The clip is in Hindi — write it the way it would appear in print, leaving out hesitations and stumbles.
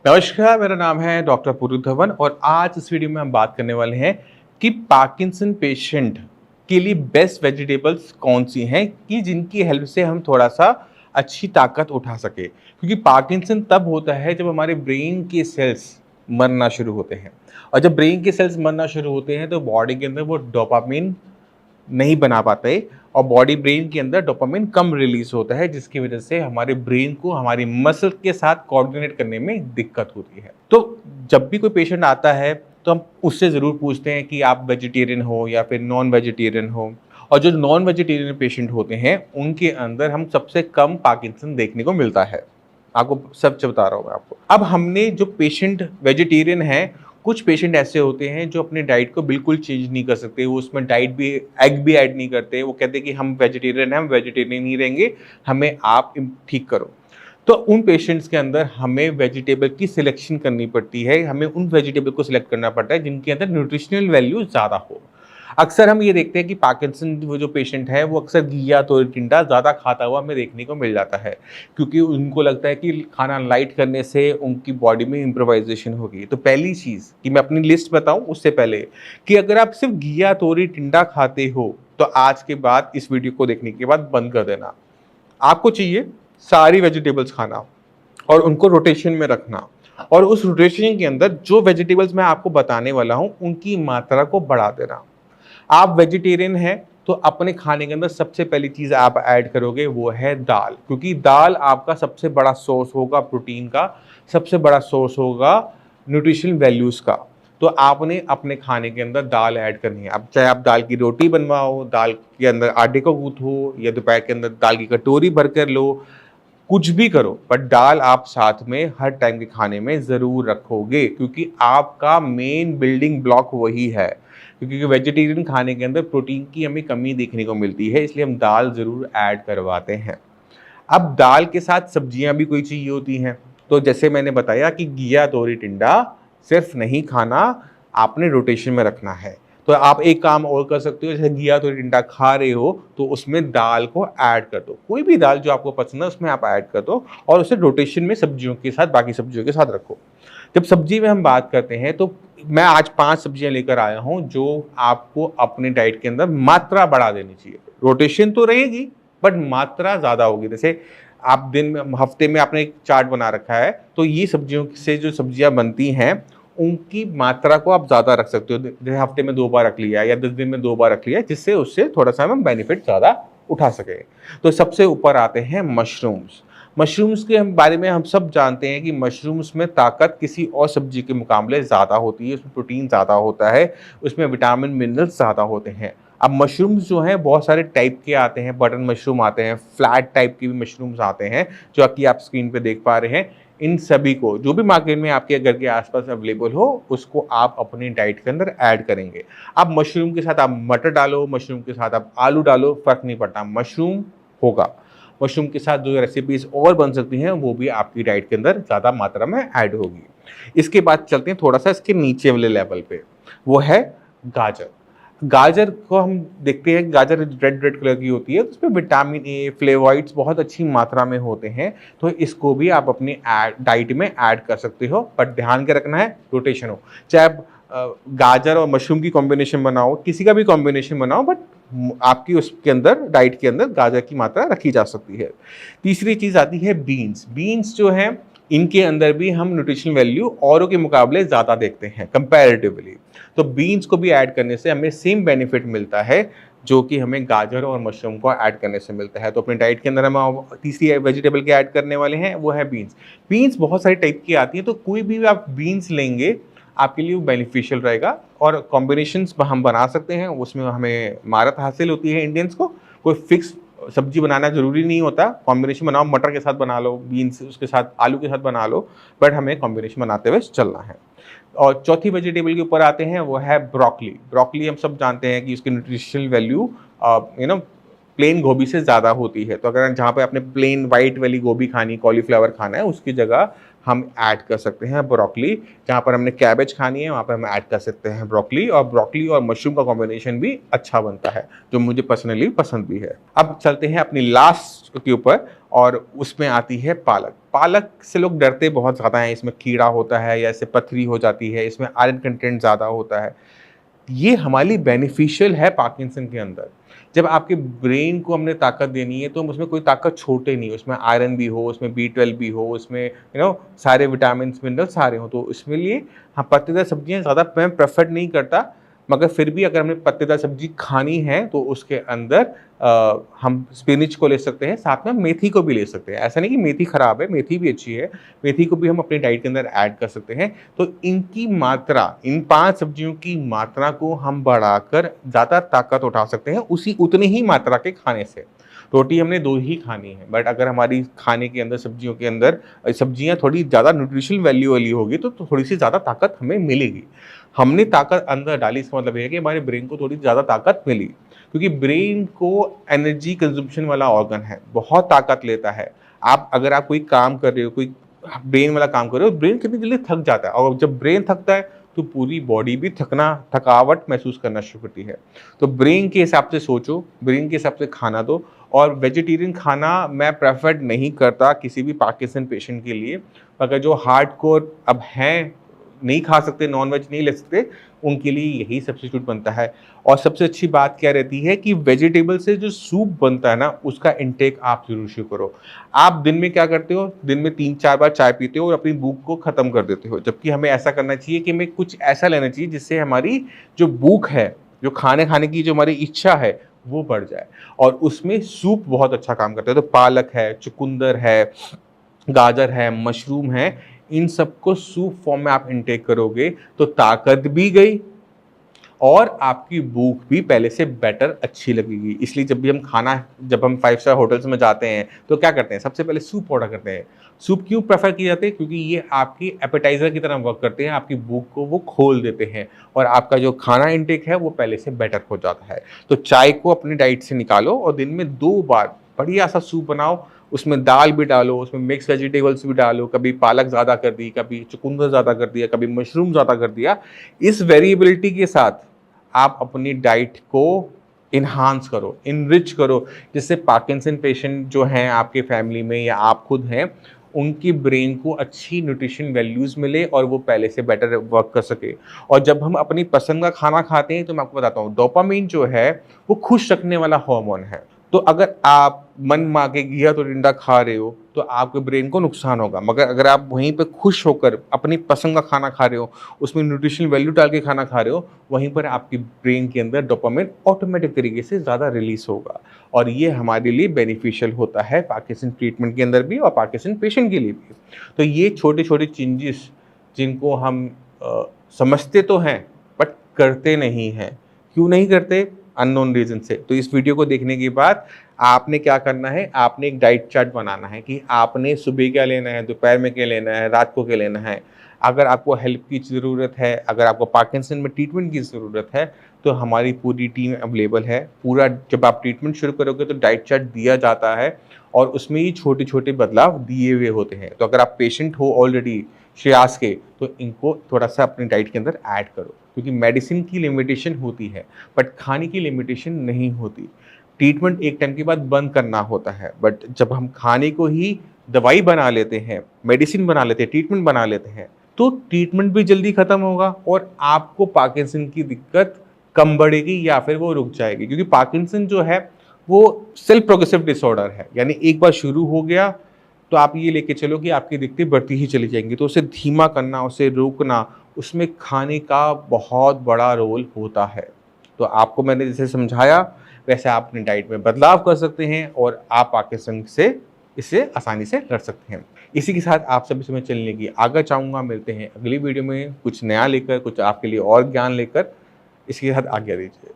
नमस्कार, मेरा नाम है डॉक्टर पुरु धवन और आज इस वीडियो में हम बात करने वाले हैं कि पार्किंसन पेशेंट के लिए बेस्ट वेजिटेबल्स कौन सी हैं कि जिनकी हेल्प से हम थोड़ा सा अच्छी ताकत उठा सके, क्योंकि पार्किंसन तब होता है जब हमारे ब्रेन के सेल्स मरना शुरू होते हैं। और जब ब्रेन के सेल्स मरना शुरू होते हैं तो बॉडी के अंदर वो डोपामिन नहीं बना पाते और बॉडी ब्रेन के अंदर डोपामिन कम रिलीज होता है, जिसकी वजह से हमारे ब्रेन को हमारी मसल के साथ कोऑर्डिनेट करने में दिक्कत होती है। तो जब भी कोई पेशेंट आता है तो हम उससे ज़रूर पूछते हैं कि आप वेजिटेरियन हो या फिर नॉन वेजिटेरियन हो। और जो नॉन वेजिटेरियन पेशेंट होते हैं उनके अंदर हम सबसे कम पार्किंसन देखने को मिलता है। आपको सच बता रहा हूँ मैं आपको। अब हमने जो पेशेंट वेजिटेरियन है, कुछ पेशेंट ऐसे होते हैं जो अपनी डाइट को बिल्कुल चेंज नहीं कर सकते, वो उसमें डाइट भी एग भी ऐड नहीं करते, वो कहते हैं कि हम वेजिटेरियन हैं, हम वेजिटेरियन ही रहेंगे, हमें आप ठीक करो। तो उन पेशेंट्स के अंदर हमें वेजिटेबल की सिलेक्शन करनी पड़ती है, हमें उन वेजिटेबल को सिलेक्ट करना पड़ता है जिनके अंदर न्यूट्रिशनल वैल्यू ज़्यादा हो। अक्सर हम ये देखते हैं कि पार्किंसन वो जो पेशेंट है वो अक्सर घिया तो टिंडा ज़्यादा खाता हुआ हमें देखने को मिल जाता है, क्योंकि उनको लगता है कि खाना लाइट करने से उनकी बॉडी में इम्प्रोवाइजेशन होगी। तो पहली चीज़ कि मैं अपनी लिस्ट बताऊं उससे पहले कि अगर आप सिर्फ घिया तोरी टिंडा खाते हो तो आज के बाद इस वीडियो को देखने के बाद बंद कर देना। आपको चाहिए सारी वेजिटेबल्स खाना और उनको रोटेशन में रखना, और उस रोटेशन के अंदर जो वेजिटेबल्स मैं आपको बताने वाला हूं उनकी मात्रा को बढ़ा देना। आप वेजिटेरियन हैं तो अपने खाने के अंदर सबसे पहली चीज़ आप ऐड करोगे वो है दाल, क्योंकि दाल आपका सबसे बड़ा सोर्स होगा प्रोटीन का, सबसे बड़ा सोर्स होगा न्यूट्रिशनल वैल्यूज़ का। तो आपने अपने खाने के अंदर दाल ऐड करनी है। अब चाहे आप दाल की रोटी बनवाओ, दाल के अंदर आटे को गूँथो या दोपहर के अंदर दाल की कटोरी भर कर लो, कुछ भी करो, पर दाल आप साथ में हर टाइम के खाने में ज़रूर रखोगे, क्योंकि आपका मेन बिल्डिंग ब्लॉक वही है। क्योंकि वेजिटेरियन खाने के अंदर प्रोटीन की हमें कमी देखने को मिलती है, इसलिए हम दाल ज़रूर ऐड करवाते हैं। अब दाल के साथ सब्जियां भी कोई चाहिए होती हैं, तो जैसे मैंने बताया कि घिया तोरी टिंडा सिर्फ नहीं खाना, आपने रोटेशन में रखना है। तो आप एक काम और कर सकते हो, जैसे घिया तोरी टिंडा खा रहे हो तो उसमें दाल को ऐड कर दो, कोई भी दाल जो आपको पसंद है उसमें आप ऐड कर दो और उसे रोटेशन में सब्जियों के साथ, बाकी सब्जियों के साथ रखो। जब सब्जी में हम बात करते हैं तो मैं आज 5 सब्जियां लेकर आया हूं जो आपको अपने डाइट के अंदर मात्रा बढ़ा देनी चाहिए। रोटेशन तो रहेगी बट मात्रा ज़्यादा होगी। जैसे आप दिन में, हफ्ते में आपने एक चार्ट बना रखा है, तो ये सब्जियों से जो सब्जियां बनती हैं उनकी मात्रा को आप ज़्यादा रख सकते हो। जैसे हफ्ते में 2 बार रख लिया या 10 दिन में 2 बार रख लिया, जिससे उससे थोड़ा सा हम बेनिफिट ज़्यादा उठा सकें। तो सबसे ऊपर आते हैं मशरूम्स। मशरूम्स के बारे में हम सब जानते हैं कि मशरूम्स में ताकत किसी और सब्जी के मुकाबले ज़्यादा होती है, उसमें प्रोटीन ज़्यादा होता है, उसमें विटामिन मिनरल्स ज़्यादा होते हैं। अब मशरूम्स जो हैं बहुत सारे टाइप के आते हैं, बटन मशरूम आते हैं, फ्लैट टाइप के भी मशरूम्स आते हैं जो कि आप स्क्रीन पे देख पा रहे हैं। इन सभी को जो भी मार्केट में आपके घर के आसपास अवेलेबल हो उसको आप अपनी डाइट के अंदर ऐड करेंगे। अब मशरूम के साथ आप मटर डालो, मशरूम के साथ आप आलू डालो, फ़र्क नहीं पड़ता, मशरूम होगा। मशरूम के साथ जो रेसिपीज़ और बन सकती हैं वो भी आपकी डाइट के अंदर ज़्यादा मात्रा में ऐड होगी। इसके बाद चलते हैं थोड़ा सा इसके नीचे वाले लेवल पे, वो है गाजर। गाजर को हम देखते हैं, गाजर रेड रेड कलर की होती है, उसमें विटामिन ए, फ्लेवॉइड्स बहुत अच्छी मात्रा में होते हैं, तो इसको भी आप अपनी डाइट में ऐड कर सकते हो। पर ध्यान के रखना है रोटेशन हो, चाहे आप गाजर और मशरूम की कॉम्बिनेशन बनाओ, किसी का भी कॉम्बिनेशन बनाओ, बट आपकी उसके अंदर डाइट के अंदर गाजर की मात्रा रखी जा सकती है। तीसरी चीज़ आती है बीन्स। बीन्स जो हैं इनके अंदर भी हम न्यूट्रिशनल वैल्यू औरों के मुकाबले ज़्यादा देखते हैं कंपैरेटिवली। तो बीन्स को भी ऐड करने से हमें सेम बेनिफिट मिलता है जो कि हमें गाजर और मशरूम को ऐड करने से मिलता है। तो अपनी डाइट के अंदर हम तीसरी वेजिटेबल के ऐड करने वाले हैं वो है बीन्स। बीन्स बहुत सारी टाइप की आती हैं, तो कोई भी आप बीन्स लेंगे आपके लिए वो बेनिफिशियल रहेगा। और कॉम्बिनेशंस हम बना सकते हैं, उसमें हमें महारत हासिल होती है इंडियंस को। कोई फिक्स सब्जी बनाना ज़रूरी नहीं होता, कॉम्बिनेशन बनाओ, मटर के साथ बना लो, बीन्स उसके साथ, आलू के साथ बना लो, बट हमें कॉम्बिनेशन बनाते हुए चलना है। और चौथी वेजिटेबल के ऊपर आते हैं वो है ब्रोकली। ब्रोकली हम सब जानते हैं कि उसकी न्यूट्रिशनल वैल्यू प्लेन गोभी से ज़्यादा होती है। तो अगर जहाँ पे आपने प्लेन वाइट वाली गोभी खानी, कॉलीफ्लावर खाना है, उसकी जगह हम ऐड कर सकते हैं ब्रोकली। जहाँ पर हमने कैबेज खानी है वहाँ पर हम ऐड कर सकते हैं ब्रोकली, और ब्रोकली और मशरूम का कॉम्बिनेशन भी अच्छा बनता है, जो मुझे पर्सनली पसंद भी है। अब चलते हैं अपनी लास्ट के ऊपर, और उसमें आती है पालक। पालक से लोग डरते बहुत ज़्यादा हैं, इसमें कीड़ा होता है या इससे पथरी हो जाती है, इसमें आयरन कंटेंट ज़्यादा होता है। ये हमारे लिए बेनिफिशियल है पार्किंसन के अंदर। जब आपके ब्रेन को हमने ताकत देनी है तो हम उसमें कोई ताकत छोड़ते नहीं, उसमें आयरन भी हो, उसमें B12 भी हो, उसमें सारे विटामिन मिनरल सारे हों, तो इसमें लिए हाँ पत्तेदार सब्जियाँ ज़्यादा मैं प्रेफर नहीं करता, मगर फिर भी अगर हमें पत्तेदार सब्जी खानी है तो उसके अंदर हम स्पिनिच को ले सकते हैं, साथ में मेथी को भी ले सकते हैं। ऐसा नहीं कि मेथी खराब है, मेथी भी अच्छी है, मेथी को भी हम अपनी डाइट के अंदर ऐड कर सकते हैं। तो इनकी मात्रा, इन 5 सब्जियों की मात्रा को हम बढ़ाकर ज़्यादा ताकत उठा सकते हैं उसी उतनी ही मात्रा के खाने से। रोटी हमने 2 ही खानी है, बट अगर हमारी खाने के अंदर सब्जियों के अंदर सब्जियाँ थोड़ी ज़्यादा न्यूट्रिशनल वैल्यू वाली होगी तो थोड़ी सी ज़्यादा ताकत हमें मिलेगी। हमने ताकत अंदर डाली, इसका मतलब ये है कि हमारे ब्रेन को थोड़ी ज़्यादा ताकत मिली, क्योंकि ब्रेन को एनर्जी कंजम्पशन वाला ऑर्गन है, बहुत ताकत लेता है। अगर आप कोई काम कर रहे हो, कोई ब्रेन वाला काम कर रहे हो, ब्रेन कितनी जल्दी थक जाता है, और जब ब्रेन थकता है तो पूरी बॉडी भी थकावट महसूस करना शुरू करती है। तो ब्रेन के हिसाब से सोचो, ब्रेन के हिसाब से खाना दो। और वेजिटेरियन खाना मैं प्रेफर नहीं करता किसी भी पार्किंसन पेशेंट के लिए, मगर जो हार्डकोर अब हैं, नहीं खा सकते, नॉन-वेज नहीं ले सकते, उनके लिए यही सब्स्टिट्यूट बनता है। और सबसे अच्छी बात क्या रहती है कि वेजिटेबल से जो सूप बनता है ना, उसका इंटेक आप ज़रूर शुरू करो। आप दिन में क्या करते हो, दिन में 3-4 बार चाय पीते हो और अपनी भूख को ख़त्म कर देते हो, जबकि हमें ऐसा करना चाहिए कि हमें कुछ ऐसा लेना चाहिए जिससे हमारी जो भूख है, जो खाने की जो हमारी इच्छा है, वो बढ़ जाए, और उसमें सूप बहुत अच्छा काम करता है। तो पालक है, चुकंदर है, गाजर है, मशरूम है, इन सबको सूप फॉर्म में आप इनटेक करोगे तो ताकत भी गई और आपकी भूख भी पहले से बेटर अच्छी लगेगी। इसलिए जब हम 5 स्टार होटल्स में जाते हैं तो क्या करते हैं, सबसे पहले सूप ऑर्डर करते हैं। सूप क्यों प्रेफर किए जाते हैं, क्योंकि ये आपकी एपेटाइजर की तरह वर्क करते हैं, आपकी भूख को वो खोल देते हैं और आपका जो खाना इनटेक है वो पहले से बेटर हो जाता है। तो चाय को अपनी डाइट से निकालो और दिन में 2 बार बढ़िया सा सूप बनाओ, उसमें दाल भी डालो, उसमें मिक्स वेजिटेबल्स भी डालो, कभी पालक ज़्यादा कर दी, कभी चुकंदर ज़्यादा कर दिया, कभी मशरूम ज़्यादा कर दिया। इस वेरिएबिलिटी के साथ आप अपनी डाइट को इन्हांस करो, इनरिच करो, जिससे पार्किंसन पेशेंट जो हैं आपके फैमिली में या आप खुद हैं, उनकी ब्रेन को अच्छी न्यूट्रिशन वैल्यूज़ मिले और वो पहले से बेटर वर्क कर सके। और जब हम अपनी पसंद का खाना खाते हैं तो मैं आपको बताता हूँ, डोपामाइन जो है वो खुश रखने वाला हार्मोन है। तो अगर आप मन मार के घिया तो टिंडा खा रहे हो तो आपके ब्रेन को नुकसान होगा, मगर अगर आप वहीं पे खुश होकर अपनी पसंद का खाना खा रहे हो, उसमें न्यूट्रिशनल वैल्यू डाल के खाना खा रहे हो, वहीं पर आपकी ब्रेन के अंदर डोपामाइन ऑटोमेटिक तरीके से ज़्यादा रिलीज होगा, और ये हमारे लिए बेनिफिशियल होता है पार्किंसन ट्रीटमेंट के अंदर भी और पार्किंसन पेशेंट के लिए भी। तो ये छोटे छोटे चेंजेस जिनको हम समझते तो हैं बट करते नहीं हैं। क्यों नहीं करते? अननोन रीज़न से। तो इस वीडियो को देखने के बाद आपने क्या करना है, आपने एक डाइट चार्ट बनाना है कि आपने सुबह क्या लेना है, दोपहर में क्या लेना है, रात को क्या लेना है। अगर आपको हेल्प की ज़रूरत है, अगर आपको पार्किंसन में ट्रीटमेंट की ज़रूरत है, तो हमारी पूरी टीम अवेलेबल है। पूरा जब आप ट्रीटमेंट शुरू करोगे तो डाइट चार्ट दिया जाता है और उसमें ही छोटे-छोटे बदलाव दिए हुए होते हैं। तो अगर आप पेशेंट हो ऑलरेडी श्रेयास के, तो इनको थोड़ा-सा अपनी डाइट के अंदर ऐड करो, क्योंकि मेडिसिन की लिमिटेशन होती है, बट खाने की लिमिटेशन नहीं होती। ट्रीटमेंट एक टाइम के बाद बंद करना होता है, बट जब हम खाने को ही दवाई बना लेते हैं, मेडिसिन बना लेते हैं, ट्रीटमेंट बना लेते हैं, तो ट्रीटमेंट भी जल्दी खत्म होगा और आपको पार्किंसन की दिक्कत कम बढ़ेगी या फिर वो रुक जाएगी। क्योंकि पार्किंसन जो है वो सेल्फ प्रोग्रेसिव डिसऑर्डर है, यानी एक बार शुरू हो गया तो आप ये लेके चलो कि आपकी दिक्कतें बढ़ती ही चली जाएंगी। तो उसे धीमा करना, उसे रोकना, उसमें खाने का बहुत बड़ा रोल होता है। तो आपको मैंने जैसे समझाया वैसे आप अपनी डाइट में बदलाव कर सकते हैं और आप पार्किंसन से इससे आसानी से लड़ सकते हैं। इसी के साथ आप सभी से मैं चलने की आज्ञा चाहूँगा। मिलते हैं अगली वीडियो में कुछ नया लेकर, कुछ आपके लिए और ज्ञान लेकर। इसके साथ आज्ञा दीजिए।